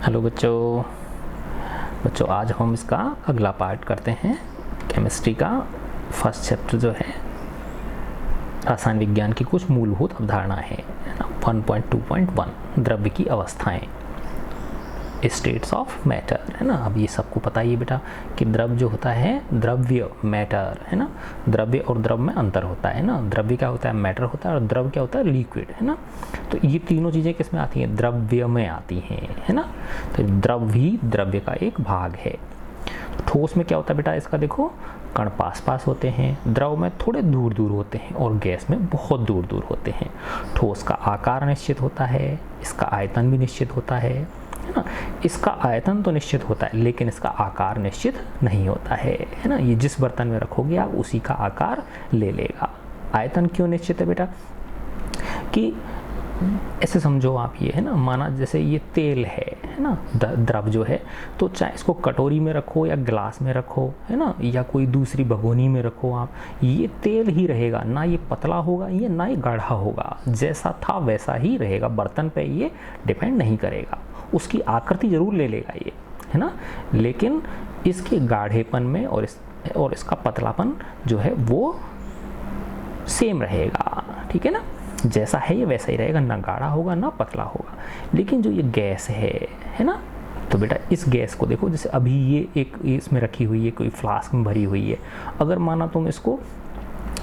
Hello बच्चों। आज हम इसका अगला पार्ट करते हैं। केमिस्ट्री का फर्स्ट चैप्टर जो है रसायन विज्ञान की कुछ मूलभूत अवधारणाएं है ना। 1.2.1 द्रव्य की अवस्थाएं, स्टेट्स ऑफ मैटर है ना। अब ये सबको पता ही है बेटा कि द्रव्य जो होता है द्रव्य मैटर है ना। द्रव्य और द्रव में अंतर होता है ना। द्रव्य क्या होता है मैटर होता है और द्रव क्या होता है लिक्विड है ना। तो ये तीनों चीज़ें किस में आती हैं? द्रव्य में आती हैं है ना। तो द्रव भी द्रव्य का एक भाग है। ठोस में क्या होता है बेटा इसका देखो, कण पास पास होते हैं, द्रव में थोड़े दूर दूर होते हैं और गैस में बहुत दूर दूर होते हैं। ठोस का आकार निश्चित होता है, इसका आयतन भी निश्चित होता है ना। इसका आयतन तो निश्चित होता है लेकिन इसका आकार निश्चित नहीं होता है ना। ये जिस बर्तन में रखोगे आप उसी का आकार ले लेगा। आयतन क्यों निश्चित है बेटा? कि ऐसे समझो आप ये है ना, माना जैसे ये तेल है ना, द्रव जो है, तो चाहे इसको कटोरी में रखो या गिलास में रखो है ना, या कोई दूसरी भगोनी में रखो आप, ये तेल ही रहेगा। ना ये पतला होगा ये ना ये गाढ़ा होगा, जैसा था वैसा ही रहेगा। बर्तन पे ये डिपेंड नहीं करेगा। उसकी आकृति जरूर ले लेगा ये है ना, लेकिन इसके गाढ़ेपन में और इसका पतलापन जो है वो सेम रहेगा। ठीक है ना, जैसा है ये वैसा ही रहेगा, ना गाढ़ा होगा ना पतला होगा। लेकिन जो ये गैस है ना, तो बेटा इस गैस को देखो, जैसे अभी ये एक इसमें रखी हुई है, कोई फ्लास्क में भरी हुई है। अगर माना तुम इसको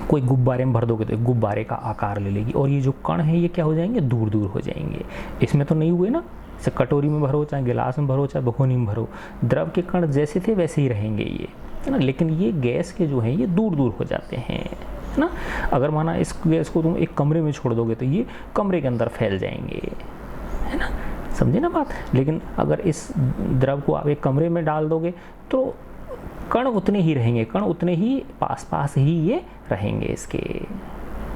कोई गुब्बारे में भर दोगे तो एक गुब्बारे का आकार ले लेगी और ये जो कण है ये क्या हो जाएंगे? दूर दूर हो जाएंगे। इसमें तो नहीं हुए ना, जैसे कटोरी में भरो चाहे गिलास में भरो चाहे भगोनी में भरो, द्रव के कण जैसे थे वैसे ही रहेंगे ये है ना। लेकिन ये गैस के जो हैं ये दूर दूर हो जाते हैं ना। अगर माना इस गैस को तुम एक कमरे में छोड़ दोगे तो ये कमरे के अंदर फैल जाएंगे है ना। समझे ना बात? लेकिन अगर इस द्रव को आप एक कमरे में डाल दोगे तो कण उतने ही रहेंगे, कण उतने ही पास पास ही ये रहेंगे इसके।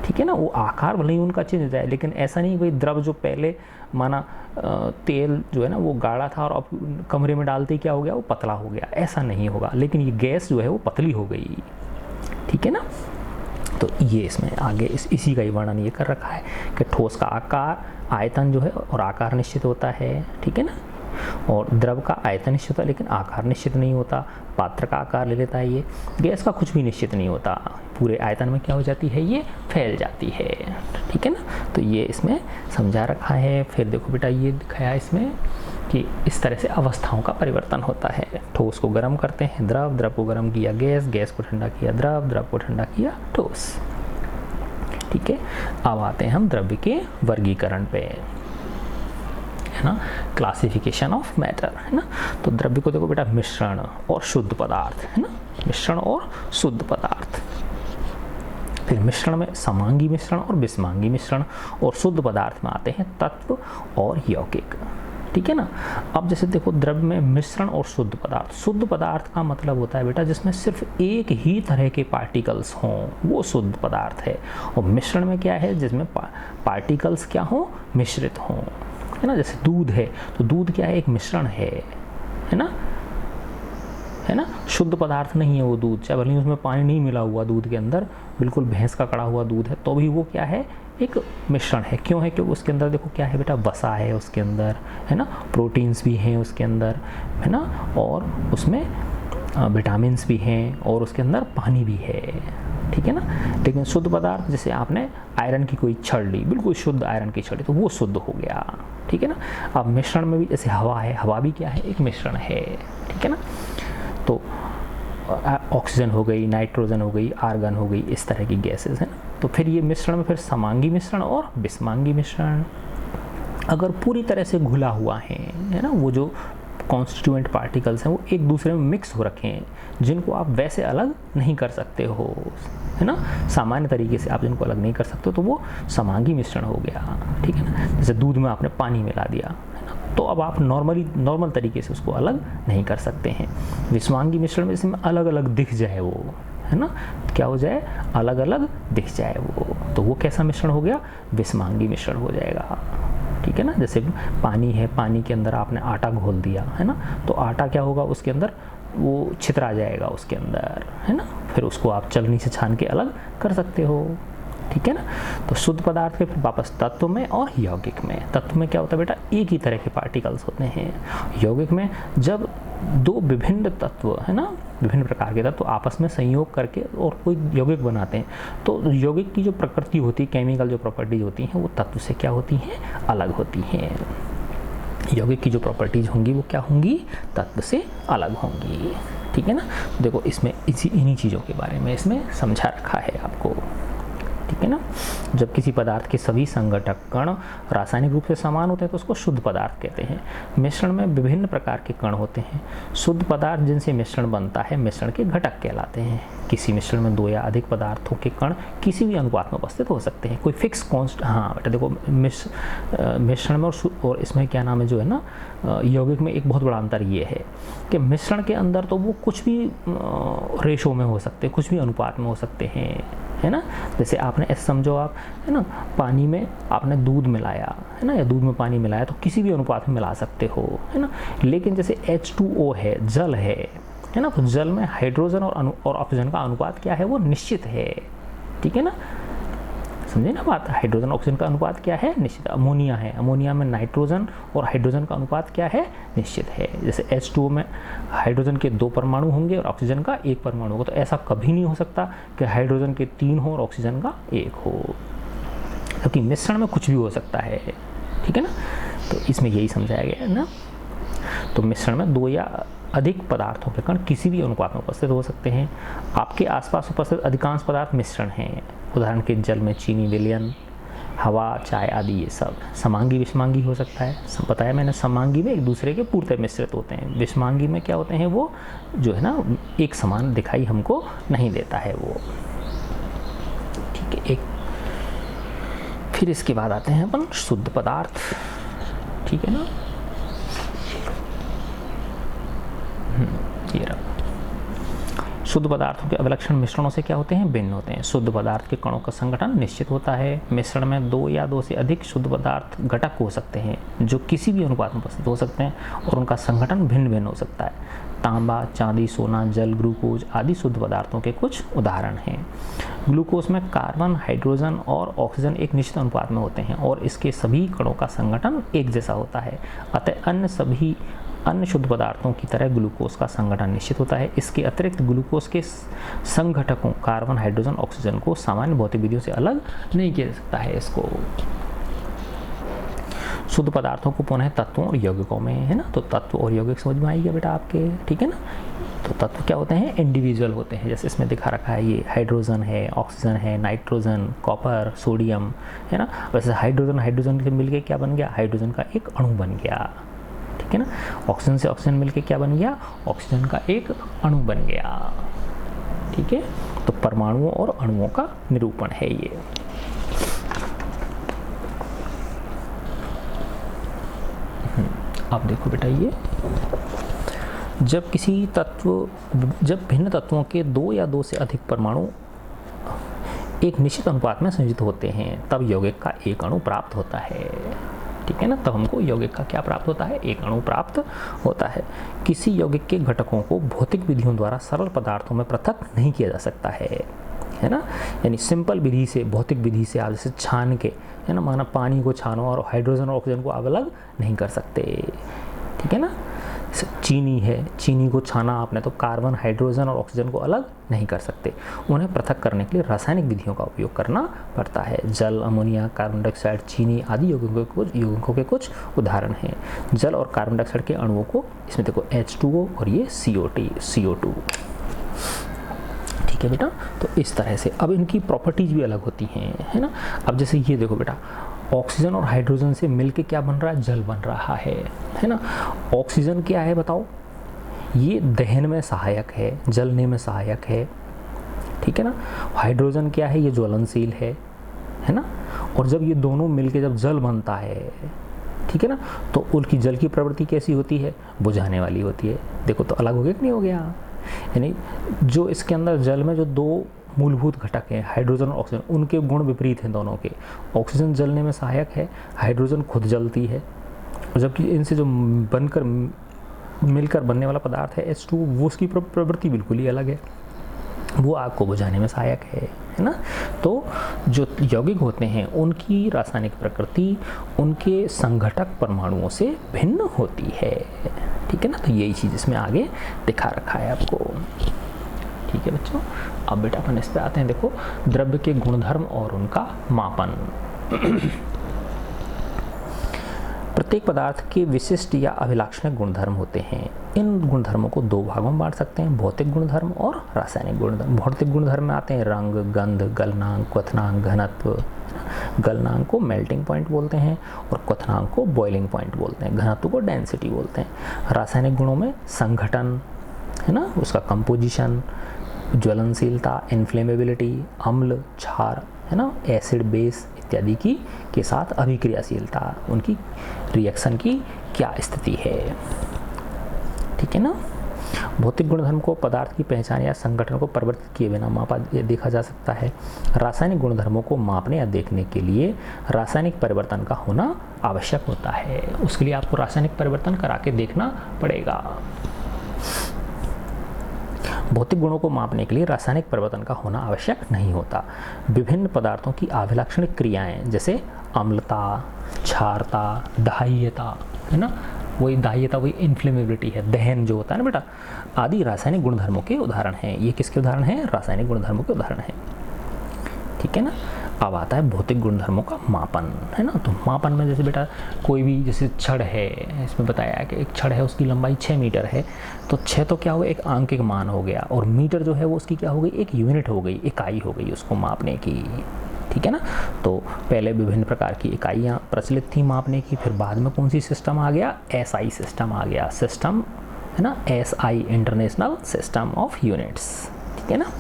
ठीक है ना, वो आकार भले ही उनका चेंज हो जाए, लेकिन ऐसा नहीं भाई द्रव जो पहले माना तेल जो है ना वो गाढ़ा था और अब कमरे में डालते ही क्या हो गया? वो पतला हो गया, ऐसा नहीं होगा। लेकिन ये गैस जो है वो पतली हो गई। ठीक है ना। तो ये इसमें आगे इसी का ही वर्णन ये कर रखा है कि ठोस का आकार, आयतन जो है और आकार निश्चित होता है। ठीक है ना, और द्रव का आयतन निश्चित होता है लेकिन आकार निश्चित नहीं होता। पात्र का आकार ले लेता है ये। गैस का कुछ भी निश्चित नहीं होता, पूरे आयतन में क्या हो जाती है? ये फैल जाती है। ठीक है ना, तो ये इसमें समझा रखा है। फिर देखो बेटा ये दिखाया इसमें कि इस तरह से अवस्थाओं का परिवर्तन होता है। ठोस को गर्म करते हैं द्रव, द्रव को गर्म किया गैस, गैस को ठंडा किया द्रव, द्रव को ठंडा किया ठोस। ठीक है, अब आते हैं हम द्रव्य के वर्गीकरण पे है ना, क्लासिफिकेशन ऑफ मैटर है ना। तो द्रव्य को देखो बेटा मिश्रण और शुद्ध पदार्थ है ना, मिश्रण और शुद्ध पदार्थ। फिर मिश्रण में समांगी मिश्रण और विषमांगी मिश्रण, और शुद्ध पदार्थ में आते हैं तत्व और यौगिक। ठीक है ना। अब जैसे देखो द्रव्य में मिश्रण और शुद्ध पदार्थ। शुद्ध पदार्थ का मतलब होता है बेटा जिसमें सिर्फ एक ही तरह के पार्टिकल्स हों, वो शुद्ध पदार्थ है। और मिश्रण में क्या है? जिसमें पार्टिकल्स क्या हों? मिश्रित हों है ना। जैसे दूध है तो दूध क्या है? एक मिश्रण है ना, है ना। शुद्ध पदार्थ नहीं है वो दूध, चाहे भले ही उसमें पानी नहीं मिला हुआ दूध के अंदर, बिल्कुल भैंस का कड़ा हुआ दूध है, तो भी वो क्या है? एक मिश्रण है। क्यों है? क्योंकि उसके अंदर देखो क्या है बेटा? वसा है उसके अंदर है ना, प्रोटीन्स भी हैं उसके अंदर है ना, और उसमें विटामिन्स भी हैं और उसके अंदर पानी भी है। ठीक है ना। लेकिन शुद्ध पदार्थ जैसे आपने आयरन की कोई छड़ ली, बिल्कुल शुद्ध आयरन की छड़, तो वो शुद्ध हो गया। ठीक है ना। अब मिश्रण में भी जैसे हवा है, हवा भी क्या है? एक मिश्रण है। ठीक है ना। तो ऑक्सीजन हो गई, नाइट्रोजन हो गई, आर्गन हो गई, इस तरह की गैसेस हैं। तो फिर ये मिश्रण में फिर समांगी मिश्रण और विषमांगी मिश्रण। अगर पूरी तरह से घुला हुआ है ना, वो जो कॉन्स्टिट्यूएंट पार्टिकल्स हैं वो एक दूसरे में मिक्स हो रखे हैं, जिनको आप वैसे अलग नहीं कर सकते हो है ना। सामान्य तरीके से आप जिनको अलग नहीं कर सकते हो तो वो समांगी मिश्रण हो गया। ठीक है ना। जैसे दूध में आपने पानी मिला दिया है ना, तो अब आप नॉर्मल तरीके से उसको अलग नहीं कर सकते हैं। विषमांगी मिश्रण में इसमें अलग अलग दिख जाए वो है ना, क्या हो जाए? अलग अलग दिख जाए वो, तो वो कैसा मिश्रण हो गया? विषमांगी मिश्रण हो जाएगा। ठीक है ना। जैसे पानी है, पानी के अंदर आपने आटा घोल दिया है ना, तो आटा क्या होगा? उसके अंदर वो छितरा जाएगा उसके अंदर है ना, फिर उसको आप चलनी से छान के अलग कर सकते हो ठीक है ना। तो शुद्ध पदार्थ के फिर वापस तत्व में और यौगिक में। तत्व में क्या होता है बेटा, एक ही तरह के पार्टिकल्स होते हैं। यौगिक में जब दो विभिन्न तत्व है ना, विभिन्न प्रकार के तत्व आपस में संयोग करके और कोई यौगिक बनाते हैं, तो यौगिक की जो प्रकृति होती है, केमिकल जो प्रॉपर्टीज होती हैं, वो तत्व से क्या होती हैं, अलग होती हैं। यौगिक की जो प्रॉपर्टीज होंगी वो क्या होंगी, तत्व से अलग होंगी। ठीक है ना। देखो इसमें इन्हीं चीज़ों के बारे में इसमें समझा रखा है आपको। ठीक है ना। जब किसी पदार्थ के सभी संघटक कण रासायनिक रूप से समान होते हैं तो उसको शुद्ध पदार्थ कहते हैं। मिश्रण में विभिन्न प्रकार के कण होते हैं। शुद्ध पदार्थ जिनसे मिश्रण बनता है मिश्रण के घटक कहलाते हैं। किसी मिश्रण में दो या अधिक पदार्थों के कण किसी भी अनुपात में उपस्थित हो सकते हैं। कोई फिक्स कॉन्स्ट, हाँ बेटा देखो मिश्रण में और इसमें क्या नाम है जो है ना यौगिक में एक बहुत बड़ा अंतर ये है कि मिश्रण के अंदर तो वो कुछ भी रेशो में हो सकते हैं, कुछ भी अनुपात में हो सकते हैं, है ना। जैसे आपने ऐसे समझो आप, है ना, पानी में आपने दूध मिलाया, है ना, या दूध में पानी मिलाया तो किसी भी अनुपात में मिला सकते हो, है ना। लेकिन जैसे H2O है, जल है ना, तो जल में हाइड्रोजन और ऑक्सीजन का अनुपात क्या है, वो निश्चित है। ठीक है ना, समझे ना बात। हाइड्रोजन ऑक्सीजन का अनुपात क्या है, निश्चित। अमोनिया है, अमोनिया में नाइट्रोजन और हाइड्रोजन का अनुपात क्या है, निश्चित है। जैसे H2O में हाइड्रोजन के 2 परमाणु होंगे और ऑक्सीजन का 1 परमाणु होगा, तो ऐसा कभी नहीं हो सकता कि हाइड्रोजन के 3 हो और ऑक्सीजन का 1 हो, क्योंकि मिश्रण में कुछ भी हो सकता है। ठीक है ना, तो इसमें यही समझाया गया है ना। तो मिश्रण में 2 या अधिक पदार्थों के कण किसी भी अनुपात में उपस्थित हो सकते हैं। आपके आसपास उपस्थित अधिकांश पदार्थ मिश्रण हैं। उदाहरण के जल में चीनी, विलयन, हवा, चाय आदि ये सब। समांगी विषमांगी हो सकता है, बताया मैंने। समांगी में एक दूसरे के पूर्णतः मिश्रित होते हैं। विषमांगी में क्या होते हैं, वो जो है ना एक समान दिखाई हमको नहीं देता है वो। ठीक है, एक फिर इसके बाद आते हैं अपन शुद्ध पदार्थ। ठीक है ना, ये रहा। शुद्ध पदार्थों के अविलक्षण मिश्रणों से क्या होते हैं, भिन्न होते हैं। शुद्ध पदार्थ के कणों का संगठन निश्चित होता है। मिश्रण में 2 या 2 से अधिक शुद्ध पदार्थ घटक हो सकते हैं जो किसी भी अनुपात में उपस्थित हो सकते हैं और उनका संगठन भिन्न भिन्न हो सकता है। तांबा, चांदी, सोना, जल, ग्लूकोज आदि शुद्ध पदार्थों के कुछ उदाहरण हैं। ग्लूकोज में कार्बन, हाइड्रोजन और ऑक्सीजन एक निश्चित अनुपात में होते हैं और इसके सभी कणों का संगठन एक जैसा होता है। अतः अन्य शुद्ध पदार्थों की तरह ग्लूकोज का संगठन निश्चित होता है। इसके अतिरिक्त ग्लूकोज के संघटकों कार्बन, हाइड्रोजन, ऑक्सीजन को सामान्य भौतिक विधियों से अलग नहीं किया जा सकता है। इसको शुद्ध पदार्थों को पुनः तत्वों और यौगिकों में, है ना, तो तत्व और यौगिक समझ में आएगा बेटा आपके। ठीक है ना, तो तत्व क्या होते हैं, इंडिविजुअल होते हैं। जैसे इसमें दिखा रखा है, ये हाइड्रोजन है, ऑक्सीजन है, नाइट्रोजन, कॉपर, सोडियम, है ना। वैसे हाइड्रोजन से मिलके क्या बन गया, हाइड्रोजन का एक अणु बन गया। ठीक है ना, ऑक्सीजन से ऑक्सीजन मिलके क्या बन गया, ऑक्सीजन का एक अणु बन गया। ठीक है, तो परमाणुओं और अणुओं का निरूपण है ये। अब देखो बेटा, ये जब भिन्न तत्वों के 2 या 2 से अधिक परमाणु एक निश्चित अनुपात में संयोजित होते हैं तब यौगिक का एक अणु प्राप्त होता है। ठीक है ना, तब हमको यौगिक का क्या प्राप्त होता है, एक अणु प्राप्त होता है। किसी यौगिक के घटकों को भौतिक विधियों द्वारा सरल पदार्थों में पृथक नहीं किया जा सकता है ना। यानी सिंपल विधि से, भौतिक विधि से आप जैसे छान के, है ना, माना पानी को छानो और हाइड्रोजन और ऑक्सीजन को आप अलग नहीं कर सकते। ठीक है ना, चीनी है, चीनी को छाना आपने तो कार्बन, हाइड्रोजन और ऑक्सीजन को अलग नहीं कर सकते। उन्हें पृथक करने के लिए रासायनिक विधियों का उपयोग करना पड़ता है। जल, अमोनिया, कार्बन डाइऑक्साइड, चीनी आदि यौगिकों के कुछ उदाहरण हैं। जल और कार्बन डाइऑक्साइड के अणुओं को इसमें देखो H2O और ये CO2। ठीक है बेटा, तो इस तरह से अब इनकी प्रॉपर्टीज भी अलग होती हैं, है ना। अब जैसे ये देखो बेटा, ऑक्सीजन और हाइड्रोजन से मिलके क्या बन रहा है, जल बन रहा है ना। ऑक्सीजन क्या है बताओ, ये दहन में सहायक है, जलने में सहायक है। ठीक है ना, हाइड्रोजन क्या है, ये ज्वलनशील है ना। और जब ये दोनों मिलके जब जल बनता है, ठीक है ना, तो उनकी जल की प्रवृत्ति कैसी होती है, बुझाने वाली होती है। देखो तो अलग हो गया कि नहीं हो गया। यानी जो इसके अंदर जल में जो 2 मूलभूत घटक हैं, हाइड्रोजन और ऑक्सीजन, उनके गुण विपरीत हैं दोनों के। ऑक्सीजन जलने में सहायक है, हाइड्रोजन खुद जलती है। और जबकि इनसे जो मिलकर बनने वाला पदार्थ है H2, वो उसकी प्रवृत्ति बिल्कुल ही अलग है। वो आग को बुझाने में सहायक है ना। तो जो यौगिक होते हैं उनकी रासायनिक प्रकृति उनके संघटक परमाणुओं से भिन्न होती है, ठीक है ना। तो यही चीज़ इसमें आगे दिखा रखा है आपको, ठीक है बच्चों। अब बेटा अपन इस पे आते हैं, देखो द्रव्य के गुणधर्म और उनका मापन। प्रत्येक पदार्थ के विशिष्ट या अभिलाक्षणिक गुणधर्म होते हैं। इन गुणधर्मों को दो भागों में बांट सकते हैं, भौतिक गुणधर्म और रासायनिक गुणधर्म। भौतिक गुणधर्म में आते हैं रंग, गंध, गलनांक, क्वथनांक, घनत्व। गलनांक को मेल्टिंग पॉइंट बोलते हैं और क्वथनांक को बॉइलिंग पॉइंट बोलते हैं, घनत्व को डेंसिटी बोलते हैं। रासायनिक गुणों में संघटन है ना, उसका कंपोजिशन, ज्वलनशीलता, इन्फ्लेमेबिलिटी, अम्ल, क्षार है ना, एसिड, बेस इत्यादि की के साथ अभिक्रियाशीलता, उनकी रिएक्शन की क्या स्थिति है, ठीक है ना। भौतिक गुणधर्म को पदार्थ की पहचान या संगठन को परिवर्तित किए बिना मापा देखा जा सकता है। रासायनिक गुणधर्मों को मापने या देखने के लिए रासायनिक परिवर्तन का होना आवश्यक होता है। उसके लिए आपको रासायनिक परिवर्तन करा के देखना पड़ेगा। भौतिक गुणों को मापने के लिए रासायनिक परिवर्तन का होना आवश्यक नहीं होता। विभिन्न पदार्थों की अभिलाक्षणिक क्रियाएं जैसे अम्लता, क्षारता, दाह्यता है ना, वही दाह्यता वही इन्फ्लेमेबिलिटी है, दहन जो होता है ना बेटा, आदि रासायनिक गुणधर्मों के उदाहरण हैं। ये किसके उदाहरण हैं? रासायनिक गुणधर्मों के उदाहरण हैं, ठीक है ना। अब आता है भौतिक गुणधर्मों का मापन, है ना। तो मापन में जैसे बेटा कोई भी जैसे छड़ है, इसमें बताया है कि एक छड़ है उसकी लंबाई 6 मीटर है, तो 6 तो क्या हो गया, एक आंकिक मान हो गया, और मीटर जो है वो उसकी क्या हो गई, एक यूनिट हो गई, इकाई हो गई उसको मापने की, ठीक है ना। तो पहले विभिन्न प्रकार की इकाइयाँ प्रचलित थी मापने की, फिर बाद में कौन सी सिस्टम आ गया, SI सिस्टम आ गया, सिस्टम है ना, SI international system of units, ठीक है ना।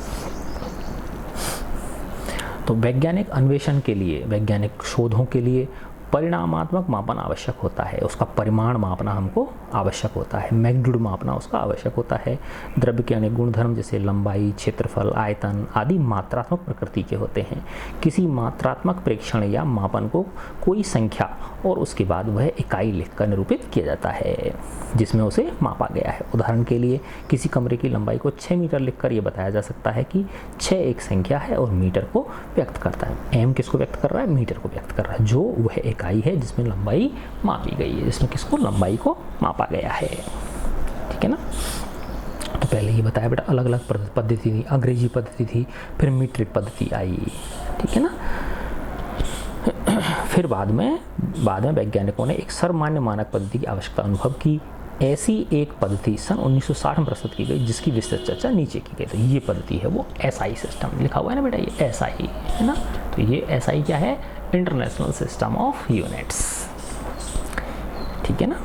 तो वैज्ञानिक अन्वेषण के लिए, वैज्ञानिक शोधों के लिए परिणामात्मक मापन आवश्यक होता है, उसका परिमाण मापना हमको आवश्यक होता है, मैग्नीट्यूड मापना उसका आवश्यक होता है। द्रव्य के अनेक गुणधर्म जैसे लंबाई, क्षेत्रफल, आयतन आदि मात्रात्मक प्रकृति के होते हैं। किसी मात्रात्मक प्रेक्षण या मापन को कोई संख्या और उसके बाद वह इकाई लिखकर निरूपित किया जाता है जिसमें उसे मापा गया है। उदाहरण के लिए किसी कमरे की लंबाई को 6 मीटर लिखकर यह बताया जा सकता है कि 6 एक संख्या है और मीटर को व्यक्त करता है। एम किसको व्यक्त कर रहा है, मीटर को व्यक्त कर रहा है, जो वह इकाई है जिसमें लंबाई मापी गई है, जिसमें किसको लंबाई को मापा गया है, ठीक है ना। तो पहले ये बताया बेटा अलग अलग पद्धति थी, अंग्रेजी पद्धति थी, फिर मीट्रिक पद्धति आई, ठीक है ना। फिर बाद में वैज्ञानिकों ने एक सर्वमान्य मानक पद्धति की आवश्यकता अनुभव की। ऐसी एक पद्धति सन 1960 में प्रस्तुत की गई जिसकी विस्तृत चर्चा नीचे की गई। तो ये पद्धति है वो SI सिस्टम, लिखा हुआ है ना बेटा, ये SI है ना। तो ये SI क्या है, इंटरनेशनल सिस्टम ऑफ यूनिट्स, ठीक है ना।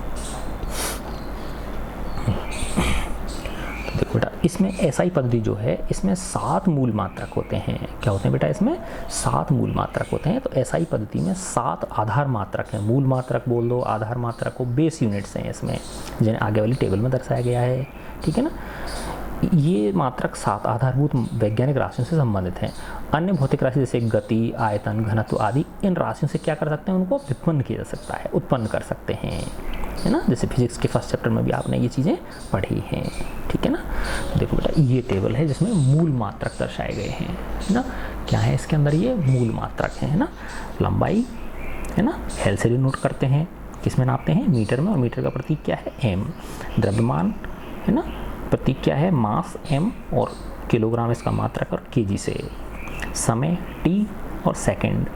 तो देखो बेटा इसमें SI पद्धति जो है इसमें 7 मूल मात्रक होते हैं। क्या होते हैं बेटा, इसमें 7 मूल मात्रक होते हैं। तो SI पद्धति में 7 आधार मात्रक हैं, मूल मात्रक बोल दो, आधार मात्रक को बेस यूनिट्स हैं इसमें, जिन्हें आगे वाली टेबल में दर्शाया गया है, ठीक है ना। ये मात्रक 7 आधारभूत वैज्ञानिक राशियों से संबंधित हैं। अन्य भौतिक राशि जैसे गति, आयतन, घनत्व आदि इन राशियों से क्या कर सकते हैं, उनको व्युत्पन्न किया जा सकता है, उत्पन्न कर सकते हैं, है ना। जैसे फिजिक्स के फर्स्ट चैप्टर में भी आपने ये चीज़ें पढ़ी हैं, ठीक है ना। देखो बेटा ये टेबल है जिसमें मूल मात्रक दर्शाए गए हैं, है ना। क्या है इसके अंदर, ये मूल मात्रक है ना। लंबाई है ना, एल से डिनोट करते हैं, किसमें नापते हैं, मीटर में, और मीटर का प्रतीक क्या है, एम। द्रव्यमान है ना, प्रतीक क्या है, मास m, और किलोग्राम इसका मात्रक और केजी से। समय t और सेकंड,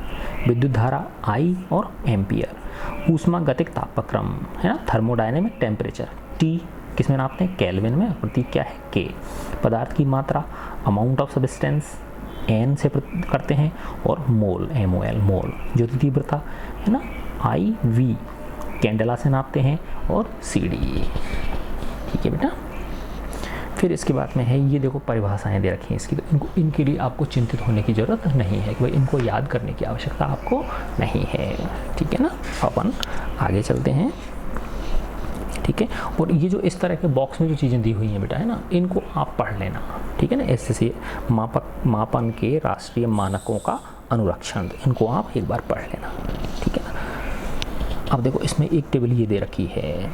विद्युत धारा I और एम्पियर। ऊष्मा गतिक तापक्रम है ना, थर्मोडायनेमिक टेम्परेचर, T किसमें नापते हैं, केल्विन में, प्रतीक क्या है, K। पदार्थ की मात्रा, अमाउंट ऑफ सब्सटेंस, N से करते हैं, और मोल, MOL, मोल। ज्योति तीव्रता है ना, IV, कैंडेला से नापते हैं, और CD, ठीक है बेटा। फिर इसके बाद में है ये देखो परिभाषाएं दे रखी हैं इसकी, तो इनके लिए आपको चिंतित होने की ज़रूरत नहीं है कि भाई इनको याद करने की आवश्यकता आपको नहीं है, ठीक है ना। अपन आगे चलते हैं, ठीक है। और ये जो इस तरह के बॉक्स में जो चीज़ें दी हुई हैं बेटा है ना, इनको आप पढ़ लेना, ठीक है ना। SSC मापन के राष्ट्रीय मानकों का अनुरक्षण, इनको आप एक बार पढ़ लेना, ठीक है ना। अब देखो इसमें एक टेबल ये दे रखी है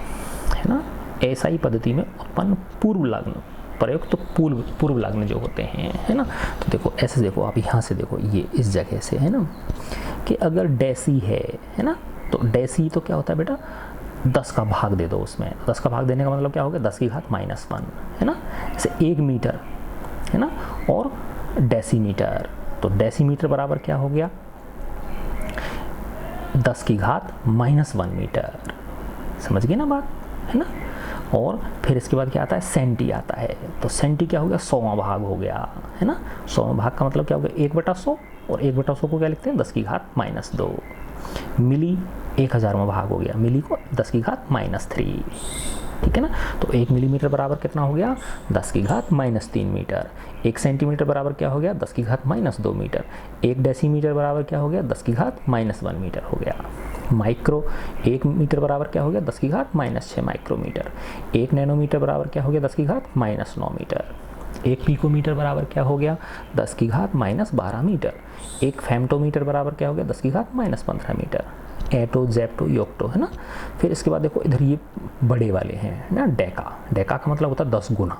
ना, SI पद्धति में उत्पन्न पूर्व लग्न प्रयोग तो पूर्व लग्न जो होते हैं, है ना। तो देखो ऐसे देखो आप यहाँ से देखो, ये इस जगह से है ना, कि अगर डेसी है ना, तो डेसी तो क्या होता है बेटा, 10 का भाग दे दो उसमें। 10 का भाग देने का मतलब क्या हो गया, 10 की घात -1, है ना। जैसे 1 मीटर है ना, और डेसीमीटर, तो डेसीमीटर बराबर क्या हो गया, 10 की घात -1 मीटर। समझ गए ना बात, है ना। और फिर इसके बाद क्या आता है, सेंटी आता है। तो सेंटी क्या हो गया, 100वां भाग हो गया, है ना। 100वां भाग का मतलब क्या हो गया, 1/100, और 1/100 को क्या लिखते हैं, 10 की घात -2। मिली 1000वां भाग हो गया, मिली को 10 की घात -3, ठीक है ना। तो 1 मिलीमीटर बराबर कितना हो गया, 10 की घात -3 मीटर। 1 सेंटीमीटर बराबर क्या हो गया, 10 की घात -2 मीटर। 1 डेसीमीटर बराबर क्या हो गया, 10 की घात -1 मीटर हो गया। माइक्रो 1 मीटर बराबर क्या हो गया, 10 की घात -6 माइक्रोमीटर। 1 नैनोमीटर बराबर क्या हो गया, 10 की घात -9 मीटर। 1 पिकोमीटर बराबर क्या हो गया, 10 की घात -12 मीटर। 1 फेम्टोमीटर बराबर क्या हो गया, 10 की घात -15 मीटर। एटो, जेप्टो, योक्टो, है ना। फिर इसके बाद देखो इधर ये बड़े वाले हैं ना, डेका। डेका का मतलब होता है 10 गुना।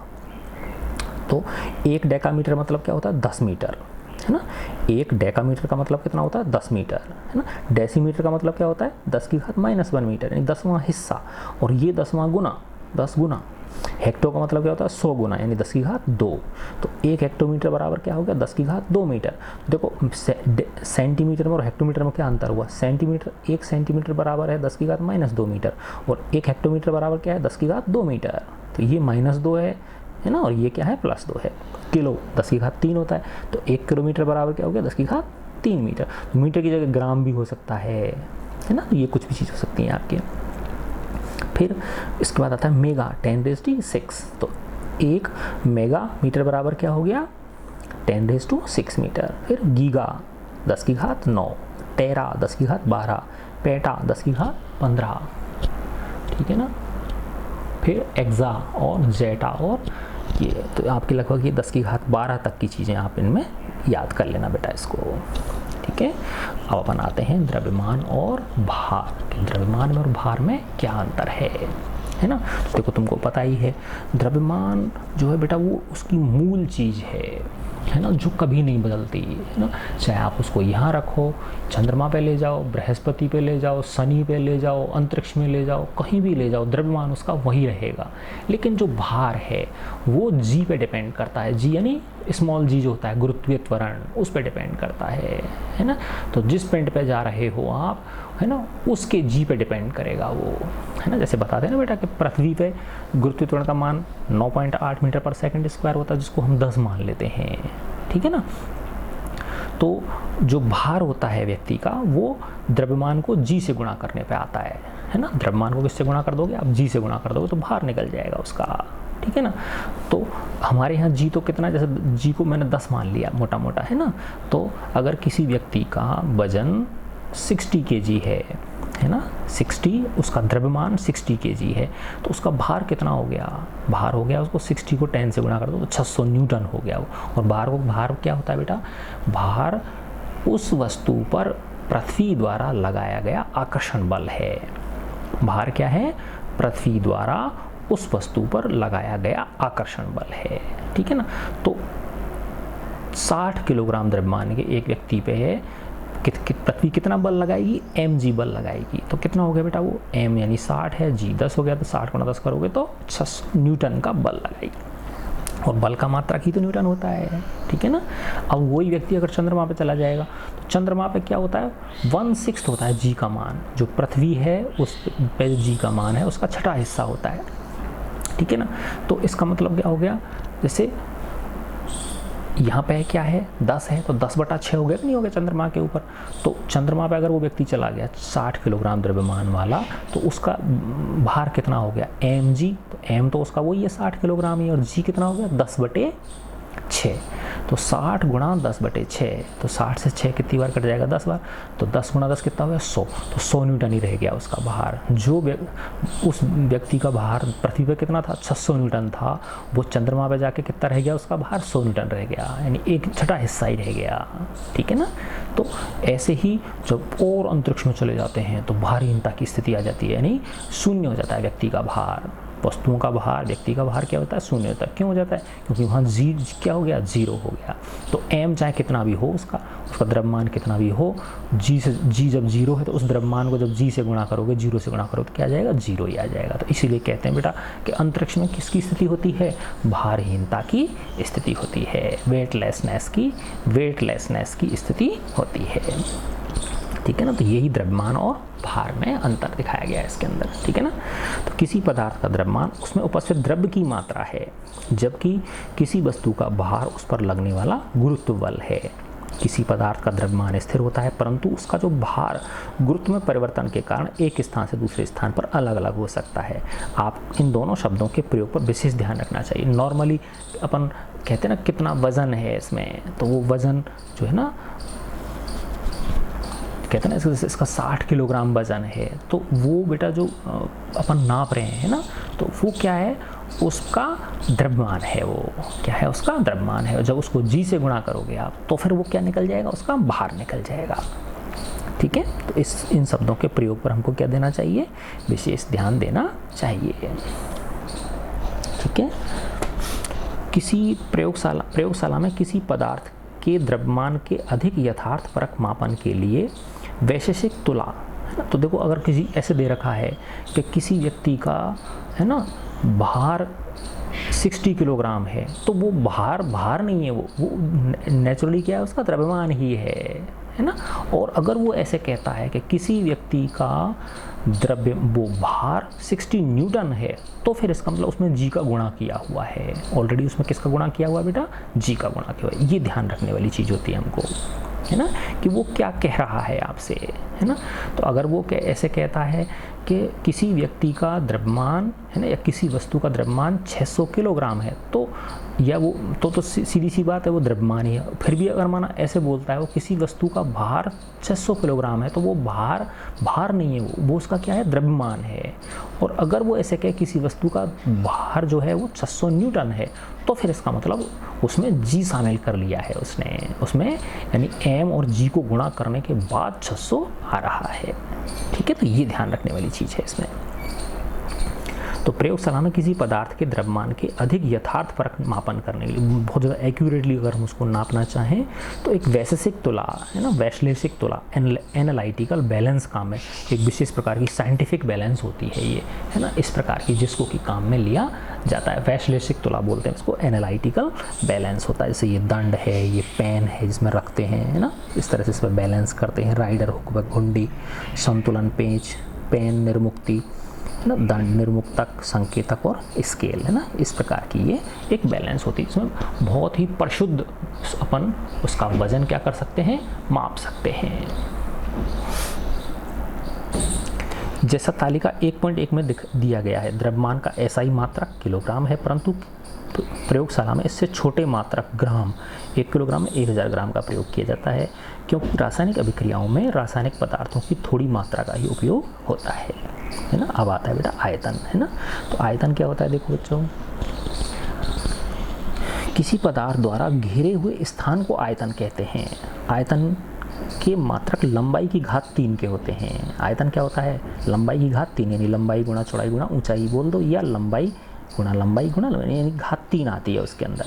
तो 1 डेकामीटर मतलब क्या होता है, 10 मीटर, है ना। 1 डेकामीटर का मतलब कितना होता है, 10 मीटर, है ना। डेसीमीटर का मतलब क्या होता है, 10 की घात -1 मीटर, यानी 10वां हिस्सा, और ये 10वां गुना, 10 गुना। हेक्टो का मतलब क्या होता है, 100 गुना, यानी 10 की घात 2। तो 1 हेक्टोमीटर बराबर क्या हो गया, 10 की घात 2 मीटर। देखो सेंटीमीटर में और हेक्टोमीटर में क्या अंतर हुआ, सेंटीमीटर, 1 सेंटीमीटर बराबर है 10 की घात -2 मीटर, और 1 हेक्टोमीटर बराबर क्या है, 10 की घात 2 मीटर। तो ये -2 है ना, और ये क्या है, +2 है। किलो 10 की घात 3 होता है, तो 1 किलोमीटर बराबर क्या हो गया, 10 की घात 3 मीटर। तो मीटर की जगह ग्राम भी हो सकता है ना। तो ये कुछ भी चीज़ हो सकती है आपके। फिर इसके बाद आता है मेगा, 10⁻⁶। तो 1 मेगा मीटर बराबर क्या हो गया, 10⁻⁶ मीटर। फिर गीगा 10 की घात 9, टेरा 10 की घात 12, पेटा 10 की घात 15, ठीक है ना। फिर एक्सा और जेटा, और ये तो आपके लगभग ये 10 की घात 12 तक की चीज़ें आप इनमें याद कर लेना बेटा इसको, ठीक है। अब अपन आते हैं द्रव्यमान और भार। द्रव्यमान और भार में क्या अंतर है ना। तो देखो तुमको पता ही है, द्रव्यमान जो है बेटा वो उसकी मूल चीज़ है ना, जो कभी नहीं बदलती, है ना। चाहे आप उसको यहाँ रखो, चंद्रमा पे ले जाओ, बृहस्पति पे ले जाओ, शनि पे ले जाओ, अंतरिक्ष में ले जाओ, कहीं भी ले जाओ, द्रव्यमान उसका वही रहेगा। लेकिन जो भार है वो जी पे डिपेंड करता है। जी यानी स्मॉल जी जो होता है, गुरुत्वीय त्वरण, उस पर डिपेंड करता है ना। तो जिस पिंड पे जा रहे हो आप, है ना, उसके जी पे डिपेंड करेगा वो, है ना। जैसे बताते हैं ना बेटा कि पृथ्वी पे गुरुत्वीय त्वरण का मान 9.8 मीटर पर सेकंड स्क्वायर होता है, जिसको हम 10 मान लेते हैं, ठीक है ना। तो जो भार होता है व्यक्ति का, वो द्रव्यमान को जी से गुणा करने पे आता है ना। द्रव्यमान को किससे गुणा कर दोगे आप, जी से गुणा कर दोगे तो भार निकल जाएगा उसका, ठीक है ना। तो हमारे यहाँ जी तो कितना, जैसे जी को मैंने 10 मान लिया मोटा मोटा, है ना। तो अगर किसी व्यक्ति का वजन 60 kg है ना, 60, उसका द्रव्यमान 60 kg है, तो उसका भार कितना हो गया, भार हो गया उसको 60 को 10 से गुणा कर दो तो 600 न्यूटन हो गया वो। और भार क्या होता है बेटा, भार उस वस्तु पर पृथ्वी द्वारा लगाया गया आकर्षण बल है। भार क्या है, पृथ्वी द्वारा उस वस्तु पर लगाया गया आकर्षण बल है, ठीक है ना। तो 60 किलोग्राम द्रव्यमान के एक व्यक्ति पे है, पृथ्वी कितना बल लगाएगी, mg बल लगाएगी। तो कितना हो गया बेटा वो, m यानी 60 है, g 10 हो गया, तो 60 गुणा 10 करोगे तो 600 न्यूटन का बल लगाएगी। और बल का मात्रक ही तो न्यूटन होता है, ठीक है ना। अब वही व्यक्ति अगर चंद्रमा पे चला जाएगा, तो चंद्रमा पे क्या होता है, 1/6 होता है g का मान। जो पृथ्वी है उस पे g का मान है उसका 6वां हिस्सा होता है, ठीक है ना। तो इसका मतलब क्या हो गया, जैसे यहाँ पे क्या है, 10 है, तो 10/6 हो गया कि नहीं हो गया चंद्रमा के ऊपर। तो चंद्रमा पे अगर वो व्यक्ति चला गया 60 किलोग्राम द्रव्यमान वाला, तो उसका भार कितना हो गया, mg। तो m तो उसका वही है 60 किलोग्राम ही, और g कितना हो गया 10/6। तो 60 गुणा 10/6, तो 60 से 6 कितनी बार कट जाएगा, 10 बार। तो 10 गुणा 10 कितना हो गया, 100। तो 100 न्यूटन ही रह गया उसका भार। जो उस व्यक्ति का भार पृथ्वी पर कितना था, 600 न्यूटन था, वो चंद्रमा पे जाके कितना रह गया, उसका भार 100 न्यूटन रह गया, यानी 1/6 हिस्सा ही रह गया, ठीक है ना। तो ऐसे ही जब और अंतरिक्ष में चले जाते हैं तो भारहीनता की स्थिति आ जाती है, यानी शून्य हो जाता है व्यक्ति का भार, वस्तुओं का भार, व्यक्ति का भार क्या होता है, शून्य होता है। क्यों हो जाता है, क्योंकि वहाँ जी क्या हो गया, जीरो हो गया। तो m चाहे कितना भी हो, उसका द्रव्यमान कितना भी हो, जी जब जीरो है तो उस द्रव्यमान को जब जी से गुणा करोगे, जीरो से गुणा करोगे तो क्या आ जाएगा, जीरो ही आ जाएगा। तो इसीलिए कहते हैं बेटा कि अंतरिक्ष में किसकी स्थिति होती है, भारहीनता की स्थिति होती है, वेटलेसनेस की स्थिति होती है। ठीक है ना। तो यही द्रव्यमान और भार में अंतर दिखाया गया है इसके अंदर। ठीक है ना। तो किसी पदार्थ का द्रव्यमान उसमें उपस्थित द्रव्य की मात्रा है, जबकि किसी वस्तु का भार उस पर लगने वाला गुरुत्व बल है। किसी पदार्थ का द्रव्यमान स्थिर होता है, परंतु उसका जो भार गुरुत्व में परिवर्तन के कारण एक स्थान से दूसरे स्थान पर अलग अलग हो सकता है। आप इन दोनों शब्दों के प्रयोग पर विशेष ध्यान रखना चाहिए। नॉर्मली अपन कहते हैं ना कितना वजन है इसमें, तो वो वजन जो है ना, कहते हैं ना इसका 60 किलोग्राम वजन है, तो वो बेटा जो अपन नाप रहे हैं ना, तो वो क्या है, उसका द्रव्यमान है। वो क्या है, उसका द्रव्यमान है। जब उसको जी से गुणा करोगे आप, तो फिर वो क्या निकल जाएगा, उसका भार निकल जाएगा। ठीक है। तो इन शब्दों के प्रयोग पर हमको क्या देना चाहिए, विशेष ध्यान देना चाहिए। ठीक है। किसी प्रयोगशाला में किसी पदार्थ के द्रव्यमान के अधिक यथार्थपरक मापन के लिए वैशेषिक तुला, है ना। तो देखो अगर किसी ऐसे दे रखा है कि किसी व्यक्ति का, है ना, भार 60 किलोग्राम है, तो वो भार नहीं है, वो नेचुरली क्या है, उसका द्रव्यमान ही है ना। और अगर वो ऐसे कहता है कि किसी व्यक्ति का वो भार 60 न्यूटन है, तो फिर इसका मतलब उसमें जी का गुणा किया हुआ है। ऑलरेडी उसमें किसका गुणा किया हुआ है बेटा, जी का गुणा किया हुआ है। ये ध्यान रखने वाली चीज़ होती है हमको, है ना, कि वो क्या कह रहा है आपसे, है ना। तो अगर वो ऐसे कहता है कि किसी व्यक्ति का द्रव्यमान, है ना, या किसी वस्तु का द्रव्यमान 600 किलोग्राम है, तो या वो तो सीधी सी बात है, वो द्रव्यमान ही है। फिर भी अगर माना ऐसे बोलता है वो किसी वस्तु का भार 600 किलोग्राम है, तो वो भार नहीं है, वो उसका क्या है, द्रव्यमान है। और अगर वो ऐसे कहे किसी वस्तु का भार जो है वो 600 न्यूटन है, तो फिर इसका मतलब उसमें जी शामिल कर लिया है उसमें, यानी m और g को गुणा करने के बाद 600 आ रहा है। ठीक है। तो ये ध्यान रखने वाली चीज़ है इसमें। तो प्रयोगशाला में किसी पदार्थ के द्रव्यमान के अधिक यथार्थपरक मापन करने के लिए, बहुत ज़्यादा एक्यूरेटली अगर हम उसको नापना चाहें, तो एक वैशेषिक तुला, है ना, वैश्लेषिक तुला, एनालिटिकल बैलेंस काम में एक विशेष प्रकार की साइंटिफिक बैलेंस होती है ये, है ना, इस प्रकार की, जिसको कि काम में लिया जाता है। वैश्लेषिक तुला बोलते हैं इसको, एनालिटिकल बैलेंस होता है। जैसे ये दंड है, ये पेन है जिसमें रखते हैं, है ना, इस तरह से इसमें बैलेंस करते हैं। राइडर हुक, घुंडी, संतुलन पेंच, पेन, निर्मुक्ति, ना, दंड, निर्मुक्तक, संकेतक और स्केल, है ना, इस प्रकार की ये एक बैलेंस होती है। इसमें बहुत ही परिशुद्ध अपन उसका वजन क्या कर सकते हैं, माप सकते हैं। जैसा तालिका 1.1 में दिया गया है, द्रव्यमान का SI मात्रक किलोग्राम है, परंतु प्रयोगशाला में इससे छोटे मात्रक ग्राम, 1 किलोग्राम में 1000 ग्राम का प्रयोग किया जाता है, क्योंकि रासायनिक अभिक्रियाओं में रासायनिक पदार्थों की थोड़ी मात्रा का ही उपयोग होता है ना। अब आता है बेटा आयतन, है ना। तो आयतन क्या होता है, देखो बच्चों, किसी पदार्थ द्वारा घेरे हुए स्थान को आयतन कहते हैं। आयतन के मात्रक लंबाई की घात 3 के होते हैं। आयतन क्या होता है, लंबाई की घात 3, यानी लंबाई गुणा चौड़ाई गुणा ऊंचाई बोल दो, या लंबाई गुणा यानी घात 3 आती है उसके अंदर।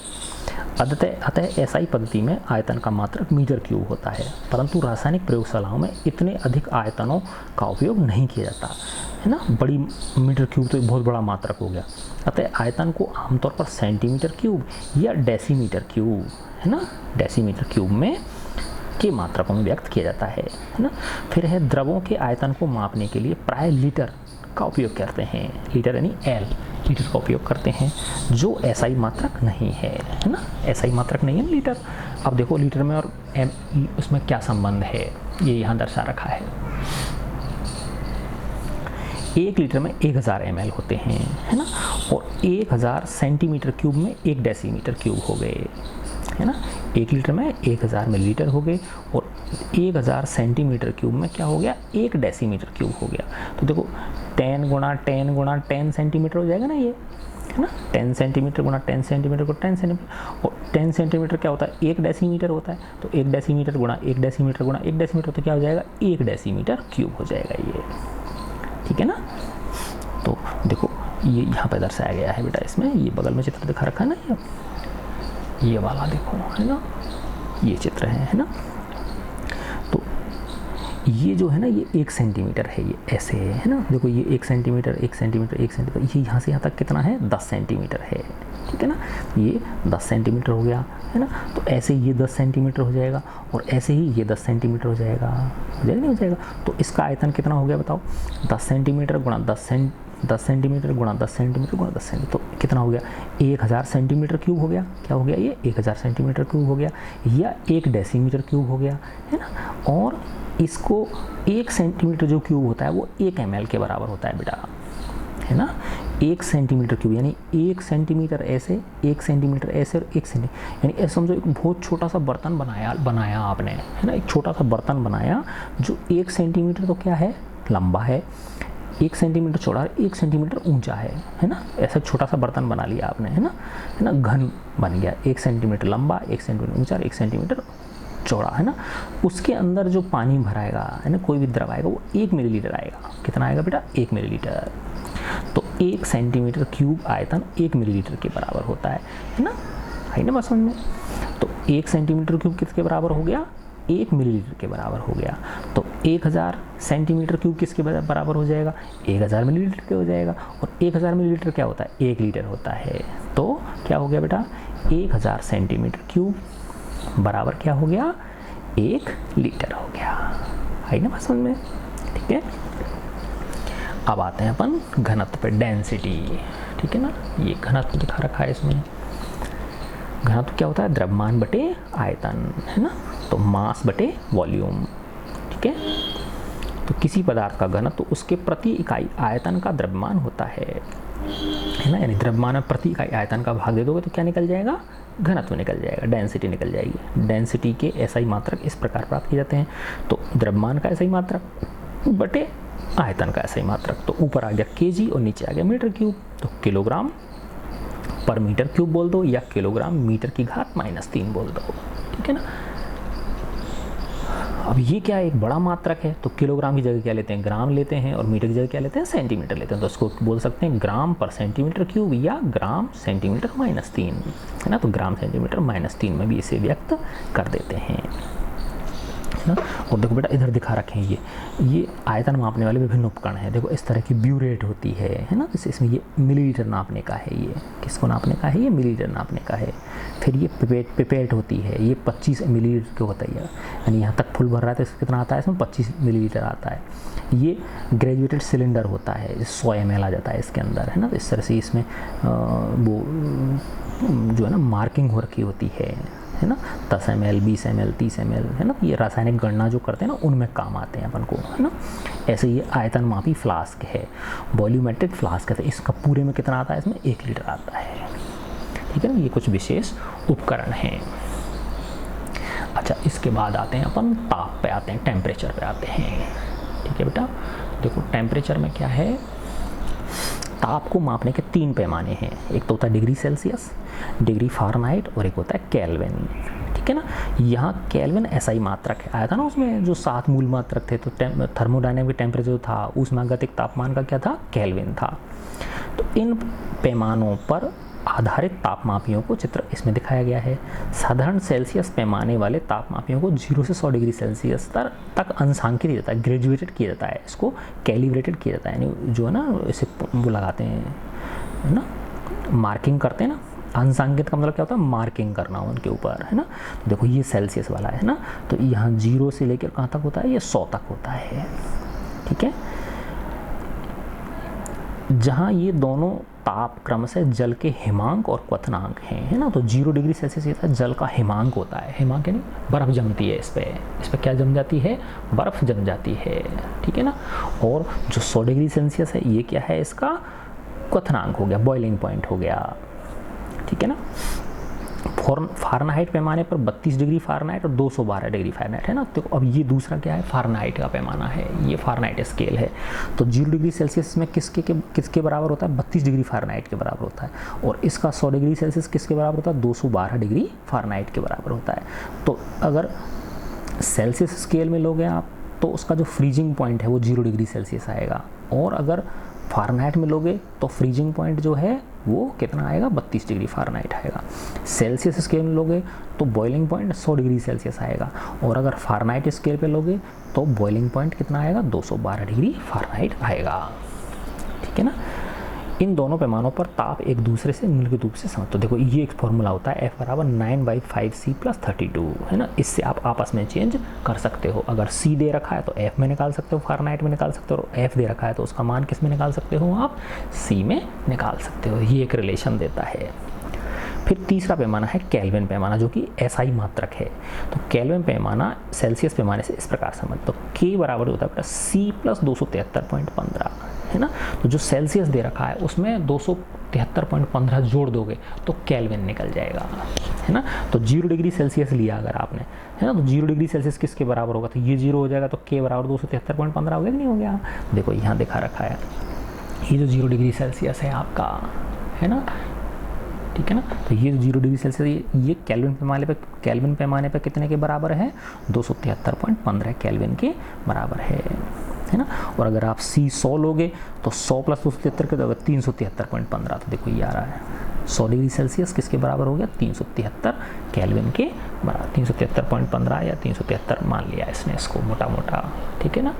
अतः SI पद्धति में आयतन का मात्रक मीटर क्यूब होता है, परंतु रासायनिक प्रयोगशालाओं में इतने अधिक आयतनों का उपयोग नहीं किया जाता, है ना। बड़ी मीटर क्यूब तो एक बहुत बड़ा मात्रक हो गया। अतः आयतन को आमतौर पर सेंटीमीटर क्यूब या डेसीमीटर क्यूब, है ना, डेसीमीटर क्यूब में के मात्रकों में व्यक्त किया जाता है ना। फिर है द्रवों के आयतन को मापने के लिए प्राय लीटर का उपयोग करते हैं। लीटर यानी L, लीटर का उपयोग करते हैं, जो SI मात्रक नहीं है ना, SI मात्रक नहीं है लीटर। अब देखो लीटर में और उसमें क्या संबंध है, ये यहाँ दर्शा रखा है। 1 लीटर में 1000 ml होते हैं, है ना, और 1000 सेंटीमीटर क्यूब में 1 डेसीमीटर क्यूब हो गए, है ना। 1 लीटर में 1000 मिलीलीटर हो गए, और 1000 सेंटीमीटर क्यूब में क्या हो गया, 1 डेसीमीटर क्यूब हो गया। तो देखो 10 गुणा 10 सेंटीमीटर हो जाएगा ना ये, है ना। 10 सेंटीमीटर गुणा 10 सेंटीमीटर को 10 सेंटीमीटर, और 10 सेंटीमीटर क्या होता है, 1 डेसीमीटर होता है। तो 1 डेसीमीटर गुणा 1 डेसीमीटर गुणा 1 डेसीमीटर, तो क्या हो जाएगा, 1 डेसीमीटर क्यूब हो जाएगा ये, ठीक है ना। तो देखो ये यहाँ पे दर्शाया गया है बेटा। इसमें ये बगल में चित्र दिखा रखा है ना, ये वाला देखो, है ना, ये चित्र है ना। तो ये जो है ना, ये 1 सेंटीमीटर है, ये ऐसे है ना। देखो ये 1 सेंटीमीटर, 1 सेंटीमीटर, 1 सेंटीमीटर, ये यहाँ से यहाँ तक कितना है, 10 सेंटीमीटर है, ठीक है ना। ये 10 सेंटीमीटर हो गया, है ना। तो ऐसे ये 10 सेंटीमीटर हो जाएगा, और ऐसे ही ये 10 सेंटीमीटर हो जाएगा, नहीं हो जाएगा। तो इसका आयतन कितना हो गया बताओ, 10 सेंटीमीटर गुणा 10 सेंटीमीटर गुणा 10 सेंटीमीटर गुणा 10 सेंटीमीटर, तो कितना हो गया, 1000 सेंटीमीटर क्यूब हो गया। क्या हो गया, ये 1000 सेंटीमीटर क्यूब हो गया, या 1 डेसीमीटर क्यूब हो गया, है ना। और इसको 1 सेंटीमीटर जो क्यूब होता है वो 1 ml के बराबर होता है बेटा, है ना। 1 सेंटीमीटर क्यूब यानी 1 सेंटीमीटर ऐसे, 1 सेंटीमीटर ऐसे, और 1 सेंटीमीटर, यानी ऐसे समझो एक बहुत छोटा सा बर्तन बनाया आपने, है ना। एक छोटा सा बर्तन बनाया जो 1 सेंटीमीटर तो क्या है, लंबा है, 1 सेंटीमीटर चौड़ा, 1 सेंटीमीटर ऊंचा है ना। ऐसा छोटा सा बर्तन बना लिया आपने, है ना, घन बन गया, 1 सेंटीमीटर लंबा, 1 सेंटीमीटर ऊंचा, 1 सेंटीमीटर चौड़ा, है ना। उसके अंदर जो पानी भराएगा, है ना, कोई भी द्रव आएगा, वो 1 मिलीलीटर आएगा। कितना आएगा बेटा, 1 मिलीलीटर। तो 1 सेंटीमीटर क्यूब आयतन 1 मिलीलीटर के बराबर होता है ना, है ना बात समझ में। तो 1 सेंटीमीटर क्यूब किसके बराबर हो गया, 1 मिलीलीटर के बराबर हो गया। तो 1000 सेंटीमीटर क्यूब किसके बराबर हो जाएगा, 1000 मिलीलीटर के हो जाएगा। और 1000 मिलीलीटर क्या होता है, 1 लीटर होता है। तो क्या हो गया बेटा, 1000 सेंटीमीटर क्यूब बराबर क्या हो गया, 1 लीटर हो गया, है ना बात समझ में, ठीक है। अब आते हैं अपन घनत्व पे, डेंसिटी, ठीक है ना। ये घनत्व दिखा रखा है इसमें। घनत्व क्या होता है, द्रव्यमान बटे आयतन, है ना। तो मास बटे वॉल्यूम, ठीक है। तो किसी पदार्थ का घनत्व तो उसके प्रति इकाई आयतन का द्रव्यमान होता है ना। यानी द्रव्यमान में प्रति इकाई आयतन का भाग दे दोगे तो क्या निकल जाएगा, घनत्व निकल जाएगा, डेंसिटी निकल जाएगी। डेंसिटी के एसआई मात्रक इस प्रकार प्राप्त किए जाते हैं। तो द्रव्यमान का एसआई मात्रक बटे आयतन का एसआई मात्रक। तो ऊपर आ गया केजी और नीचे आ गया मीटर क्यूब। तो किलोग्राम पर मीटर क्यूब बोल दो, या किलोग्राम मीटर की घात -3 बोल दो, ठीक है ना। अब ये क्या है, एक बड़ा मात्रक है, तो किलोग्राम की जगह क्या लेते हैं, ग्राम लेते हैं, और मीटर की जगह क्या लेते हैं, सेंटीमीटर लेते हैं। तो इसको बोल सकते हैं ग्राम पर सेंटीमीटर क्यूब, या ग्राम सेंटीमीटर -3, है ना। तो ग्राम सेंटीमीटर -3 में भी इसे व्यक्त कर देते हैं, है ना। और देखो बेटा इधर दिखा रखे हैं ये आयतन मापने वाले विभिन्न उपकरण हैं। देखो इस तरह की ब्यूरेट होती है ना। जैसे इसमें ये मिलीलीटर नापने का है, ये किसको नापने का है, ये मिलीलीटर नापने का है। फिर ये पिपेट होती है, ये 25 मिलीलीटर की होता है, यानी यहाँ तक फुल भर रहा है तो कितना आता है, इसमें 25 मिलीलीटर आता है। ये ग्रेजुएटेड सिलेंडर होता है, 100 ml आ जाता है इसके अंदर, है ना। तो इस तरह से इसमें वो जो है ना मार्किंग हो रखी होती है ना। 10 ml, 20 ml, 30 ml, है ना। ये रासायनिक गणना जो करते हैं ना उनमें काम आते हैं अपन को, है ना। ऐसे ये आयतन मापी फ्लास्क है, वॉल्यूमेट्रिक फ्लास्क है। इसका पूरे में कितना आता है, इसमें 1 लीटर आता है, ठीक है ना। ये कुछ विशेष उपकरण हैं। अच्छा, इसके बाद आते हैं अपन ताप पे आते हैं, टेम्परेचर पे आते हैं, ठीक है बेटा। देखो टेम्परेचर में क्या है, ताप को मापने के 3 पैमाने हैं। एक तो होता है डिग्री सेल्सियस, डिग्री फ़ारेनहाइट, और एक होता है केल्विन, ठीक है ना। यहाँ केल्विन एसआई मात्रक है, आया था ना उसमें जो 7 मूल मात्रक थे। तो थर्मोडायनेमिक टेम्परेचर था, ऊष्मागतिक तापमान का क्या था, केल्विन था। तो इन पैमानों पर आधारित तापमापियों को चित्र इसमें दिखाया गया है। साधारण सेल्सियस पैमाने वाले तापमापियों को 0 से 100 डिग्री सेल्सियस तक अंशांकित किया जाता है, ग्रेजुएटेड किया जाता है, इसको कैलिब्रेटेड किया जाता है। यानी जो है ना इसे वो लगाते हैं, है ना, मार्किंग करते हैं ना। अंशांकित का मतलब क्या होता है, मार्किंग करना उनके ऊपर, है ना। देखो ये सेल्सियस वाला है ना, तो यहाँ 0 से लेकर कहाँ तक होता है, ये 100 तक होता है, ठीक है। जहाँ ये दोनों ताप क्रम से जल के हिमांक और क्वथनांक हैं, है ना। तो 0 डिग्री सेल्सियस ये जल का हिमांक होता है। हिमांक यानी बर्फ़ जमती है, इस पर क्या जम जाती है, बर्फ़ जम जाती है, ठीक है ना। और जो 100 डिग्री सेल्सियस है ये क्या है, इसका क्वथनांक हो गया, बॉइलिंग पॉइंट हो गया, ठीक है ना। फ़ारेनहाइट पैमाने पर 32 डिग्री फ़ारेनहाइट और 212 डिग्री फ़ारेनहाइट, है ना। तो अब ये दूसरा क्या है, फ़ारेनहाइट का पैमाना है, ये फ़ारेनहाइट स्केल है। तो 0 डिग्री सेल्सियस में किसके बराबर होता है, 32 डिग्री फ़ारेनहाइट के बराबर होता है। और इसका 100 डिग्री सेल्सियस किसके बराबर होता है, 212 डिग्री फ़ारेनहाइट के बराबर होता है। तो अगर सेल्सियस स्केल में लोगे आप तो उसका जो फ्रीजिंग पॉइंट है वो 0 डिग्री सेल्सियस आएगा। और अगर फ़ारेनहाइट में लोगे तो फ्रीजिंग पॉइंट जो है वो कितना आएगा, 32 डिग्री फ़ारेनहाइट आएगा। सेल्सियस स्केल में लोगे तो बॉइलिंग पॉइंट 100 डिग्री सेल्सियस आएगा, और अगर फ़ारेनहाइट स्केल पे लोगे तो बॉइलिंग पॉइंट कितना आएगा, 212 डिग्री फ़ारेनहाइट आएगा। ठीक है ना। इन दोनों पैमानों पर ताप एक दूसरे से निम्नलिखित रूप से समझ, तो देखो ये एक फॉर्मूला होता है F बराबर 9/5C + 32, है ना। इससे आप आपस में चेंज कर सकते हो। अगर C दे रखा है तो F में निकाल सकते हो, फ़ारेनहाइट में निकाल सकते हो, और F दे रखा है तो उसका मान किस में निकाल सकते हो, आप C में निकाल सकते हो। ये एक रिलेशन देता है। फिर तीसरा पैमाना है केल्विन पैमाना, जो कि SI मात्रक है। तो केल्विन पैमाना सेल्सियस पैमाने से इस प्रकार समझ, तो K बराबर होता है बेटा C + 273.15, है ना। तो जो सेल्सियस दे रखा है उसमें 273.15 जोड़ दोगे तो केल्विन निकल जाएगा, है ना। तो 0 डिग्री सेल्सियस लिया अगर आपने, है ना, तो 0 डिग्री सेल्सियस किसके बराबर होगा, तो ये 0 हो जाएगा, तो K बराबर 273.15 हो गया कि नहीं हो गया। देखो यहाँ दिखा रखा है, ये जो 0 डिग्री सेल्सियस है आपका, है ना, ठीक है ना। तो ये 0 डिग्री सेल्सियस ये केल्विन पैमाने पे कितने के बराबर है, 273.15 केल्विन के बराबर है ना। और अगर आप C 100 लोगे तो 100 + 273 के तो 373.15, तो देखो ये आ रहा है 100 डिग्री सेल्सियस किसके बराबर हो गया, 373 केल्विन के बराबर, 373.15 या 373 मान लिया इसने इसको मोटा मोटा, ठीक है ना।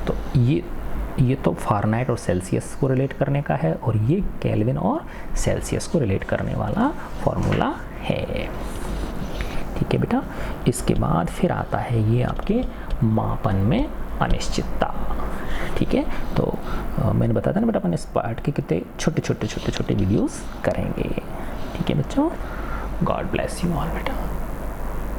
तो ये तो फ़ारेनहाइट और सेल्सियस को रिलेट करने का है, और ये केल्विन और सेल्सियस को रिलेट करने वाला फॉर्मूला है। ठीक है बेटा। इसके बाद फिर आता है ये आपके मापन में अनिश्चितता। ठीक है। तो मैंने बताया था ना बेटा, अपन इस पार्ट के कितने छोटे छोटे वीडियोस करेंगे। ठीक है बच्चों, गॉड ब्लेस यू ऑल बेटा।